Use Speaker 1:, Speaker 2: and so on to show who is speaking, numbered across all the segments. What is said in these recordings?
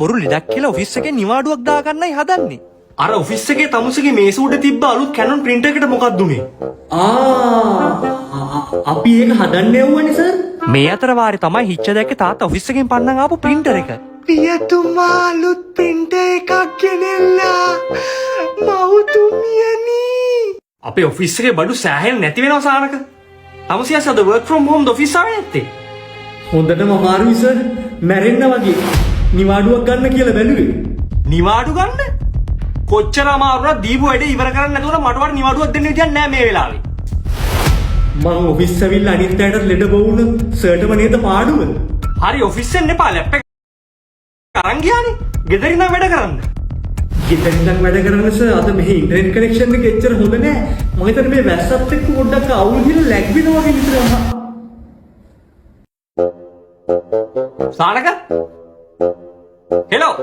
Speaker 1: බොරු ලෙඩක් කියලා ඔෆිස් එකේ නිවාඩුවක් දාගන්නයි හදන්නේ.
Speaker 2: අර ඔෆිස් එකේ තමුසේගේ මේස උඩ තිබ්බ අලුත් Canon printer එකට මොකක්ද උනේ?
Speaker 3: අපි ඒක හදන්න යවුවනේ සර්.
Speaker 1: මේ අතර වාරේ තමයි හිච්ච දැක්කේ තාත්තා ඔෆිස් එකෙන් පන්නන් ආපු printer එක.
Speaker 2: පියතුමා අලුත් printer එකක් ගෙනෙල්ලා. මව්තුමියනි. අපේ ඔෆිස් එකේ බඩු සෑහෙන නැති වෙනවා සානක. තමුසියස් අද work from home ඔෆිස් ආවේ නැත්තේ.
Speaker 3: හොඳටම අමාරුයි සර්. මැරෙන්න වගේ. නිවාඩුවක් ගන්න කියලා බැලුවේ.
Speaker 2: නිවාඩු ගන්න? කොච්චර අමාරුද දීපු වැඩේ ඉවර කරන්න නැතුව මට වට නිවාඩුවක් දෙන්න විදියක් නැහැ මේ වෙලාවේ.
Speaker 3: මම ඔෆිස් ඇවිල්ලා අනිත් අයටත් ලෙඩ බවුනොත් සර්ටම නේද පාඩුව?
Speaker 2: හරි ඔෆිස් එන්න එපා ලැප් එක අරන් ගියානේ. ගෙදරින් නම් වැඩ කරන්න.
Speaker 3: ගෙදරින් වැඩ කරන්න සර් අද මෙහි ඉන්ටර්නෙට් කනෙක්ෂන් එක එච්චර හොඳ නෑ. මම හිතන්නේ මේ වැස්සත් එක්ක පොඩ්ඩක් අවුල් ගිහලා ලැග් වෙනවා වගේ විතරයි.
Speaker 2: සානක හෙලෝ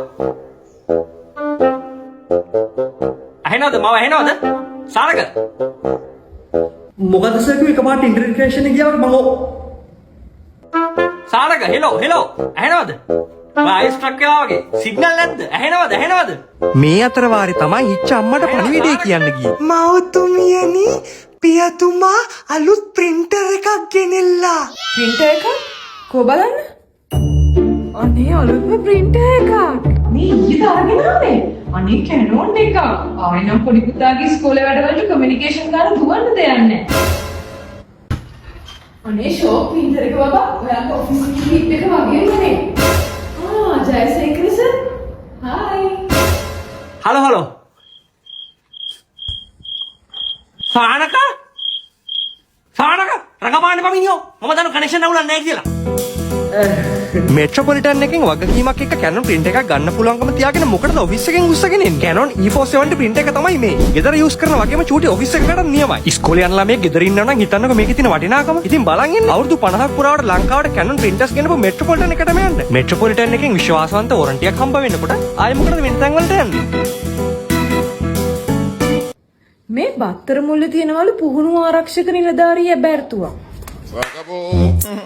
Speaker 2: ඇහෙනවද මම ඇහෙනවද සානක
Speaker 3: මොකද සර් කිව්වේ එකපාරට ඉන්ටර්නෙට් කනෙක්ෂන් එක ගියාම මම
Speaker 2: සානක හෙලෝ ඇහෙනවද ආයෙ ස්ට්‍රක් වෙලා වගේ සිග්නල් නැද්ද ඇහෙනවද
Speaker 1: මේ අතර වාරේ තමයි හිච්ච අම්මට පණිවිඩය කියන්න ගියේ.
Speaker 2: මව්තුමියනි පියතුමා අලුත් printer එකක් ගෙනෙල්ලා.
Speaker 4: प्रिंटर එකක් කො බලන්න අනේ අලුත්ම प्रिंटर එකක් මේ ඊට අරගෙන ආවේ අනේ කැනෝන් එකක් ආයෙ නම් පොඩි පුතාගේ ඉස්කෝලේ වැඩවලට කමියුනිකේෂන් ගන්න දුවන්න දෙයක් නැහැ අනේ ෂෝක් प्रिंटर එක බබා ඔයාගේ ඔෆිස් එකේ කීප් එක වගේමනේ Jayasekara sir hi
Speaker 2: hello Sanaka රඟපාන්න පමිනියෝ මම දන්න කනෙක්ෂන් අවුලක් නැහැ කියලා.
Speaker 1: මෙට්‍රොපොලිටන් එකෙන් වගකීමක් එක්ක Canon printer එකක් ගන්න පුළුවන්කම තියාගෙන මොකටද ඔෆිස් එකෙන් උස්සගෙන එන්නේ? Canon E470 printer එක තමයි මේ. ගෙදර යූස් කරන වගේම චූටි ඔෆිස් එකකට නියමයි. ඉස්කෝලේ යන ළමයෙක් ගෙදර ඉන්නවා නම් හිතන්නකෝ මේකේ තියෙන වටිනාකම. ඉතින් බලන් ඉන්න අවුරුදු 50ක් පුරාවට ලංකාවට Canon printers ගෙනපු මෙට්‍රොපොලිටන් එකටම යන්න. මෙට්‍රොපොලිටන් එකෙන් විශ්වාසවන්ත වොරන්ටියක් හම්බ වෙනකොට ආයෙ මොකටද වෙන තැන් වලට යන්නේ?
Speaker 4: මේ බත්තර මුල්ලේ තියෙනවලු පුහුණු ආරක්ෂක නිලධාරිය බැර්තුවා
Speaker 5: Vagabundo.